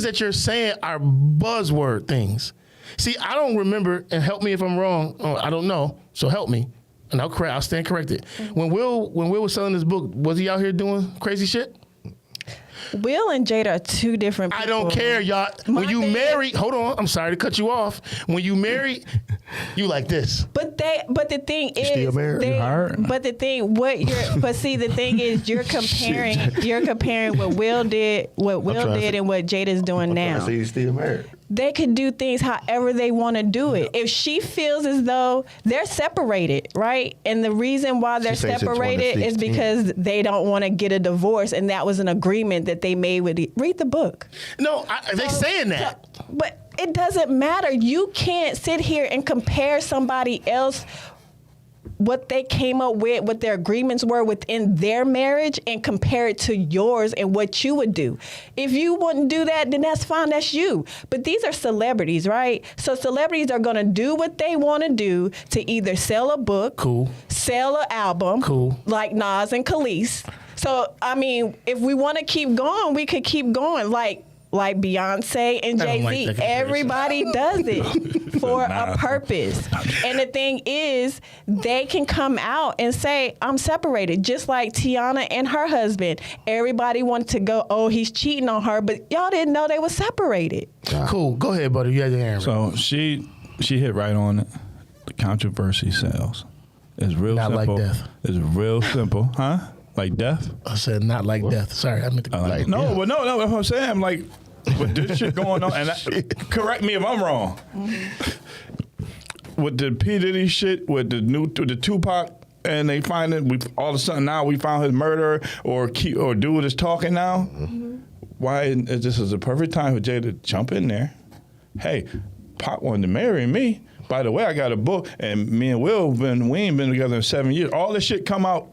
that you're saying are buzzword things. See, I don't remember, and help me if I'm wrong. I don't know, so help me. And I'll stand corrected. When Will was selling this book, was he out here doing crazy shit? Will and Jada are two different people. I don't care, y'all. When you marry, hold on, I'm sorry to cut you off. When you marry, you like this. But the thing is, still married? the thing is, you're comparing what Will did and what Jada's doing now. I see he's still married. They could do things however they want to do it. If she feels as though they're separated, right? And the reason why they're separated is because they don't want to get a divorce, and that was an agreement that they made with read the book. No, they saying that. But it doesn't matter. You can't sit here and compare somebody else, what they came up with, what their agreements were within their marriage, and compare it to yours and what you would do. If you wouldn't do that, then that's fine, that's you. But these are celebrities, right? So celebrities are gonna do what they wanna do to either sell a book, cool, sell an album, cool, like Nas and Khalees. So, I mean, if we wanna keep going, we could keep going. Like Beyonce and Jay-Z. Like everybody does it for a purpose. And the thing is, they can come out and say, I'm separated, just like Tiana and her husband. Everybody wanted to go, oh, he's cheating on her, but y'all didn't know they were separated. Cool. Go ahead, buddy. You had your hand So she hit right on it. The controversy sells. It's real Not simple. like death. It's real simple. Huh? Like death? I said not like death. Sorry, I meant to like No, death. but no, that's what I'm saying. I'm like, with this shit going on, and correct me if I'm wrong. With the P. Diddy shit, with the Tupac, and they find it, all of a sudden now we found his murderer or dude is talking now. Why is this is a perfect time for Jay to jump in there? Hey, Pop wanted to marry me. By the way, I got a book, and me and Will we ain't been together in 7 years. All this shit come out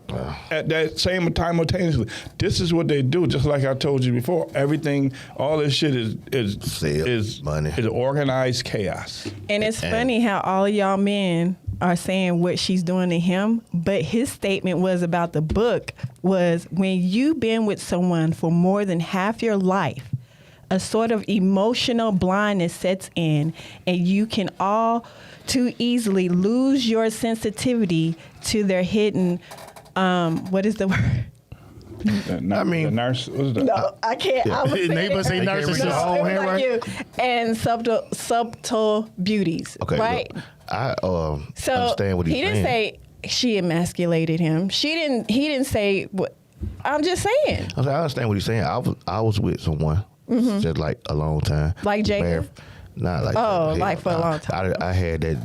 at that same time simultaneously. This is what they do, just like I told you before. Everything, all this shit is money. Is organized chaos. And it's funny how all of y'all men are saying what she's doing to him, but his statement was about the book was when you've been with someone for more than half your life, a sort of emotional blindness sets in, and you can all too easily lose your sensitivity to their hidden, what is the word? I mean, the nurse. What's the, No, I can't. Yeah. I was saying Neighbor say nurse. No, it was like you. And subtle beauties, okay, right? Look, I understand what he's saying. He didn't say she emasculated him. He didn't say what. I'm just saying. I understand what he's saying. I was with someone just like a long time. Like Jacob? Not like Oh, that. like for a long time. I had that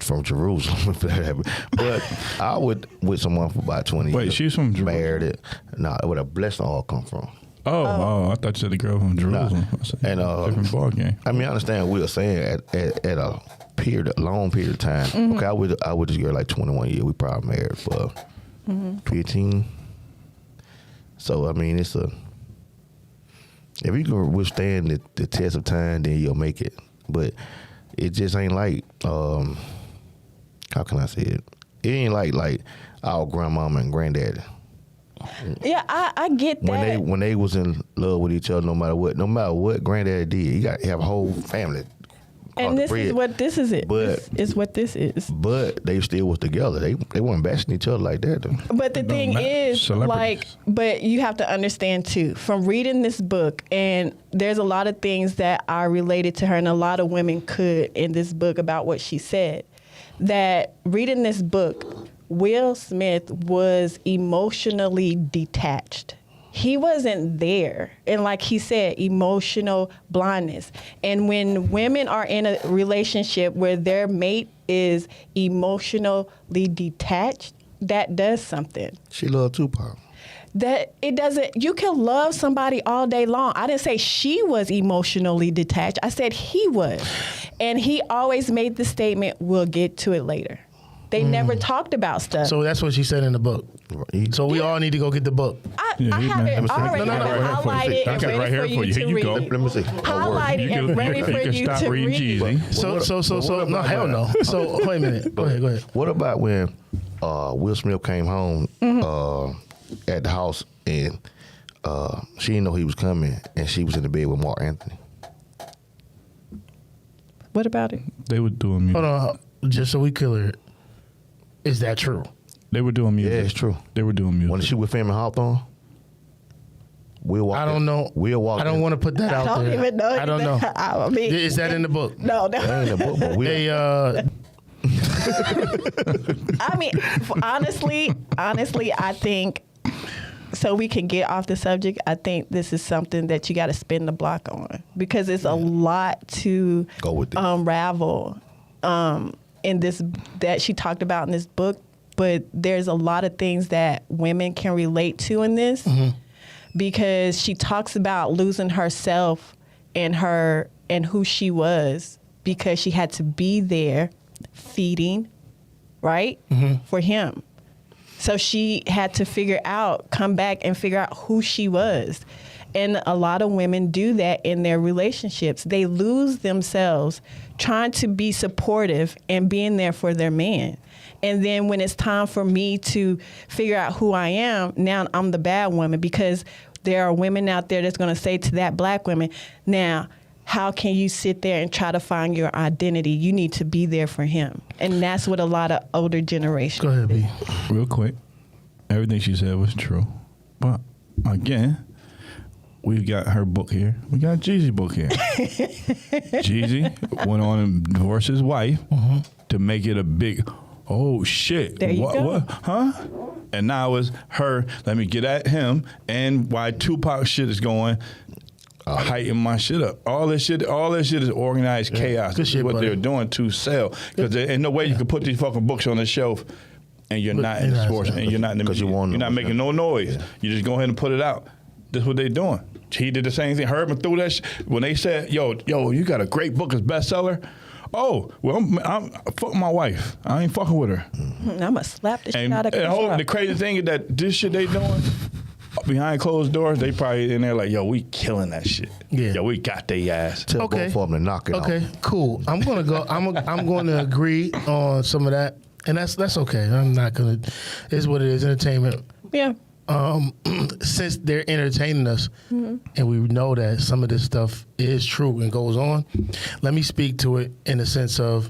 from Jerusalem. But I was with someone for about 20 years. Wait, she's from Jerusalem? Married it. No, where the blessing all come from. I thought you said the girl from Jerusalem. And different ball game. I mean, I understand what we were saying at a long period of time. Okay, I with this girl like 21 years. We probably married for 15. So I mean, if you can withstand the test of time, then you'll make it. But it just ain't like how can I say it? It ain't like our grandmama and granddaddy. Yeah, I get that. When they was in love with each other, no matter what granddaddy did, you got to have a whole family. And this is what this is. But is what this is. But they still was together. They weren't bashing each other like that though. But the thing is, but you have to understand too, from reading this book, and there's a lot of things that are related to her, and a lot of women could in this book about what she said. That reading this book, Will Smith was emotionally detached. he wasn't there. And like he said, emotional blindness. And when women are in a relationship where their mate is emotionally detached, that does something. She loved Tupac. That it doesn't, you can love somebody all day long. I didn't say she was emotionally detached. I said he was. And he always made the statement, we'll get to it later. They never talked about stuff. So that's what she said in the book. So we all need to go get the book. I have it already highlighted and ready for you to read. Let me see. Highlighted and ready for you to read. So no, hell no. So wait a minute. Go ahead. What about when Will Smith came home at the house and she didn't know he was coming and she was in the bed with Mark Anthony? What about it? They were doing music. Hold on, just so we clear it. Is that true? They were doing music. Yeah, it's true. They were doing music. When she was filming Hawthorne, I don't know. I don't want to put that out there. I don't even know. I don't know. I mean, Is that in the book? No. That ain't in the book, but I mean, honestly, I think, so we can get off the subject, I think this is something that you got to spin the block on because it's a lot to go with unravel in this that she talked about in this book. But there's a lot of things that women can relate to in this because she talks about losing herself and who she was because she had to be there feeding, right, for him. So she had to come back and figure out who she was. And a lot of women do that in their relationships. They lose themselves trying to be supportive and being there for their man. And then when it's time for me to figure out who I am, now I'm the bad woman because there are women out there that's going to say to that black woman, now, how can you sit there and try to find your identity? You need to be there for him. And that's what a lot of older generations Go ahead, B. Real quick, everything she said was true. But again, we've got her book here. We got Jeezy's book here. Jeezy went on and divorced his wife to make it a big, oh shit. There you go. What? Huh? And now it's her, let me get at him, and why Tupac shit is going, heighten my shit up. All this shit is organized chaos. This is what they're doing to sell. Because there's no way you can put these fucking books on the shelf and you're not in the sports and you're not in the music. You're not making no noise. Yeah. You just go ahead and put it out. That's what they're doing. He did the same thing. Herman threw that shit. When they said, yo, you got a great book as bestseller. Oh, well, I'm fuck my wife. I ain't fucking with her. I'm going to slap the shit out of her. The crazy thing is that this shit they doing, behind closed doors, they probably in there like, yo, we killing that shit. Yeah. Yo, we got they ass. Tell both of them to knock it out. Okay, cool. I'm gonna go. I'm going to agree on some of that, and that's okay. I'm not gonna. It's what it is. Entertainment. Yeah. Since they're entertaining us, and we know that some of this stuff is true and goes on, let me speak to it in the sense of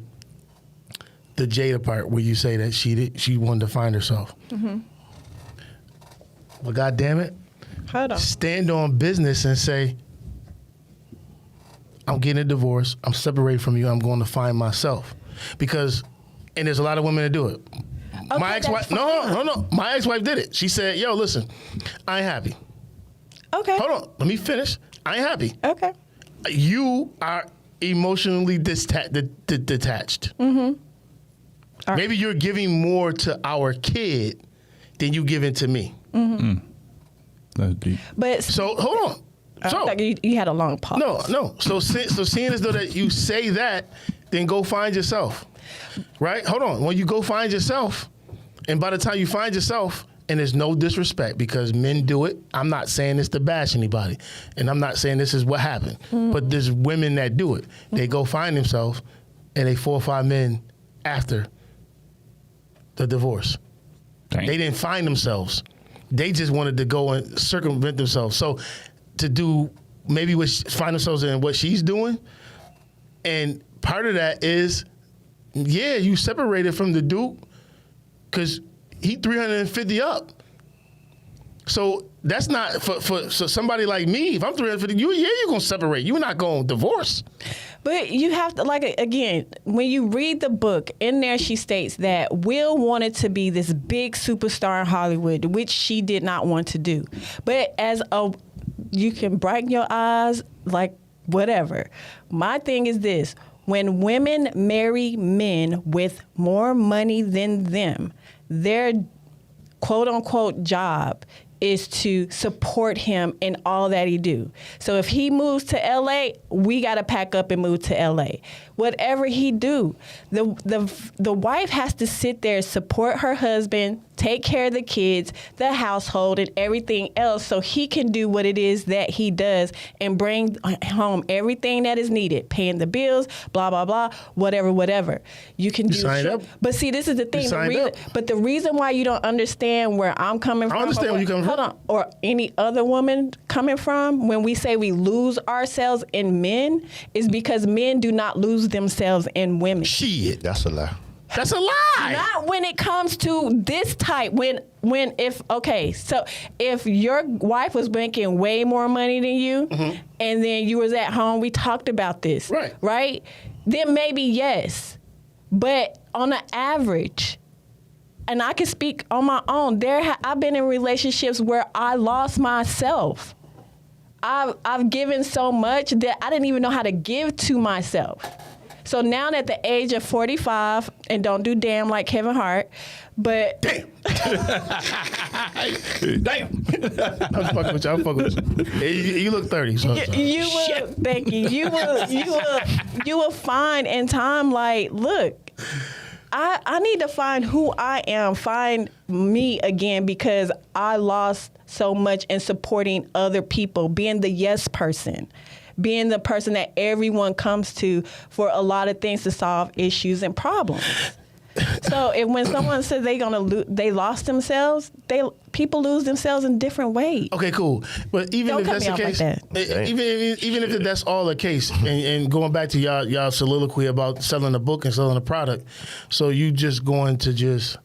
the Jada part where you say that she wanted to find herself. Well, God damn it, hold on. Stand on business and say, I'm getting a divorce. I'm separated from you. I'm going to find myself. And there's a lot of women that do it. Okay, my ex-wife, no. My ex-wife did it. She said, yo, listen, I ain't happy. Okay. Hold on. Let me finish. I ain't happy. Okay. You are emotionally detached. Right. Maybe you're giving more to our kid than you giving to me. That's deep. But so hold on. I thought you had a long pause. No. So seeing as though that you say that, then go find yourself. Right? Hold on. When you go find yourself, and by the time you find yourself, and there's no disrespect because men do it. I'm not saying this to bash anybody, and I'm not saying this is what happened. But there's women that do it. They go find themselves, and they 4 or 5 men after the divorce. Dang. They didn't find themselves. They just wanted to go and circumvent themselves. So to do maybe find themselves in what she's doing, and part of that is, yeah, you separated from the dude because he 350 up. So that's not for somebody like me. If I'm 350, you're gonna separate. You're not gonna divorce. But you have to, like, again, when you read the book, in there she states that Will wanted to be this big superstar in Hollywood, which she did not want to do. But you can brighten your eyes, like, whatever. My thing is this. When women marry men with more money than them, their quote-unquote job is to support him in all that he do. So if he moves to L.A., we got to pack up and move to L.A. Whatever he do, the wife has to sit there, support her husband, take care of the kids, the household, and everything else so he can do what it is that he does and bring home everything that is needed, paying the bills, blah, blah, blah, whatever. You can do signed up. But see, this is the thing. The reason why you don't understand where I'm coming from. I understand where you're coming from. Hold on. Or any other woman coming from, when we say we lose ourselves in men, is because men do not lose themselves in women. Shit. That's a lie. That's a lie. Not when it comes to this type. If your wife was making way more money than you, and then you was at home, we talked about this, right? Then maybe yes, but on an average, and I can speak on my own. I've been in relationships where I lost myself. I've given so much that I didn't even know how to give to myself. So now at the age of 45, and don't do damn like Kevin Hart, but damn. I'm fucking with you. You look 30. So you will. Thank you. You will find in time, like, look, I need to find who I am, find me again, because I lost so much in supporting other people, being the yes person, being the person that everyone comes to for a lot of things to solve issues and problems. So when someone says they lost themselves, people lose themselves in different ways. Okay, cool. But even if that's the case, even if that's all the case, and going back to y'all soliloquy about selling a book and selling a product, so you just going to just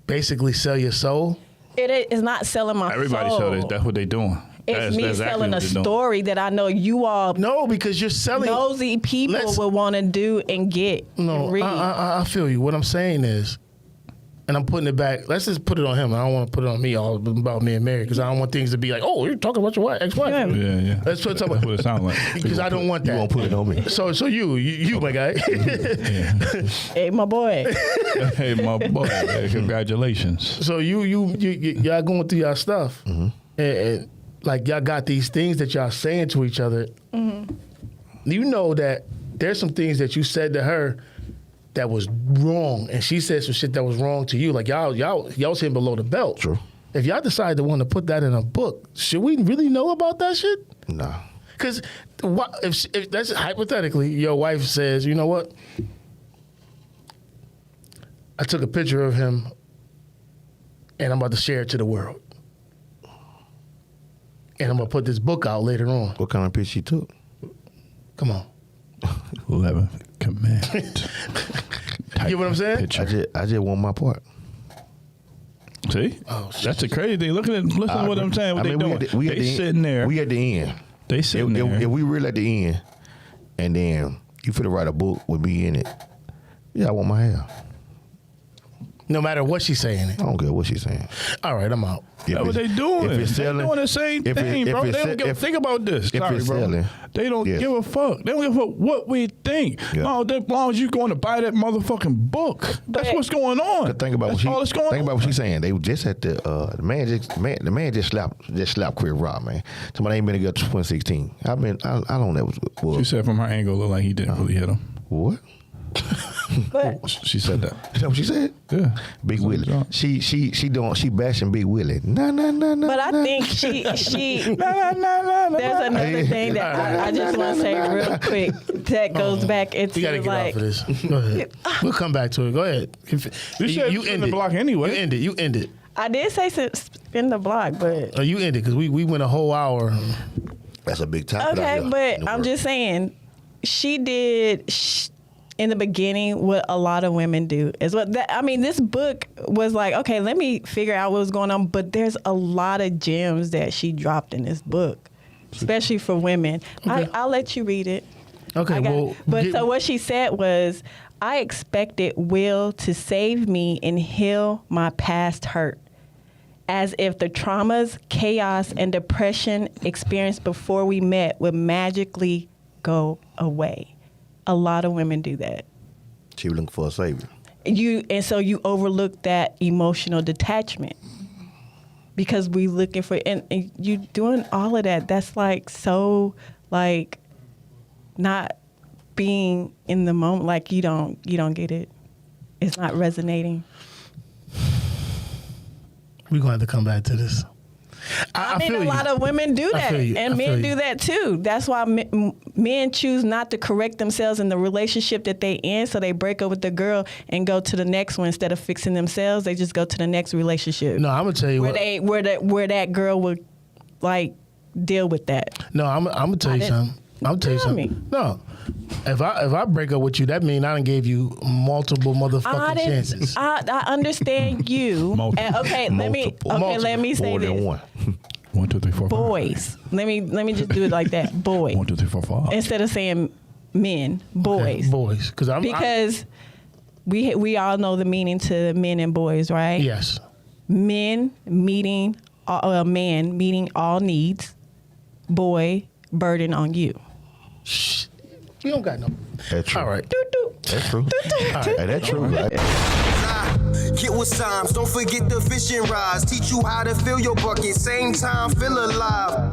basically sell your soul? It is not selling my Everybody soul. sell this. That's what they doing. It's me selling a story that I know you all. No, because you're selling. Nosy people will want to do and get. No, and read. I feel you. What I'm saying is, and I'm putting it back. Let's just put it on him. I don't want to put it on me all about me and Mary, because I don't want things to be like, oh, you're talking about your ex-wife. Yeah. Let's put That's what it sounds like. Because I don't want that. You won't put it on me. So you my guy. Hey, my boy. Hey, my boy. Hey, congratulations. So y'all going through y'all stuff, and like y'all got these things that y'all saying to each other. You know that there's some things that you said to her that was wrong, and she said some shit that was wrong to you. Like y'all was hitting below the belt. True. If y'all decide to want to put that in a book, should we really know about that shit? Nah. Because if that's hypothetically, your wife says, you know what? I took a picture of him, and I'm about to share it to the world. And I'm going to put this book out later on. What kind of picture she took? Come on. 11th commandment. You know what I'm saying? I just want my part. See? Oh, shit. That's the crazy thing. Listen to what I'm saying. What they doing. They sitting there. We at the end. They sitting there. If we really at the end, and then you finna write a book with me in it, yeah, I want my half. No matter what she's saying. I don't care what she's saying. All right, I'm out. That's what they doing. They're doing the same thing, bro. They don't give, think about this. Sorry, bro. Selling, they don't give a fuck. They don't give a fuck what we think. Yeah. No, as long as you going to buy that motherfucking book, that's what's going on. Think about that's all that's going on. Think about what she's saying. They just at the man just slapped Chris Rock, man. Somebody ain't been together 2016. I don't know. She said from her angle, looked like he didn't really hit him. What? But She said that. Is that what she said? Yeah. Big Willie. She bashing Big Willie. No. But I think she there's another thing that I just want to say real quick that goes back into You got to get like off of this. Go ahead. We'll come back to it. Go ahead. You end the block anyway. You end it. I did say spin the block, but You end it because we went a whole hour. That's a big topic. okay, but I'm just saying she did. in the beginning, what a lot of women do is this book was like, okay, let me figure out what was going on. But there's a lot of gems that she dropped in this book, especially for women. Okay. I'll let you read it. Okay, So what she said was, I expected Will to save me and heal my past hurt, as if the traumas, chaos, and depression experienced before we met would magically go away. A lot of women do that. She was looking for a savior. So you overlook that emotional detachment because we looking for, and you doing all of that. That's like so like not being in the moment. Like you don't get it. It's not resonating. We're gonna have to come back to this. I mean, a lot of women do that, and men do that too. That's why men choose not to correct themselves in the relationship that they in, so they break up with the girl and go to the next one instead of fixing themselves. They just go to the next relationship. No, I'm gonna tell you where that girl would like deal with that. No, I'm gonna tell you something. I'm gonna tell you something. No, if I break up with you, that means I done gave you multiple motherfucking chances. I understand you. Okay, let me say this. More than one. 1, 2, 3, 4, 5. Boys. Let me just do it like that. Boys. 1, 2, 3, 4, 5. Instead of saying men, boys. Okay, boys, because we all know the meaning to men and boys, right? Yes. Men meeting man meeting all needs. Boy, burden on you. Shh. You don't got no. That's true. All right. That's true. Hey, that's true. Get with Symes, don't forget the fishing rods. Teach you how to fill your bucket, same time feel alive.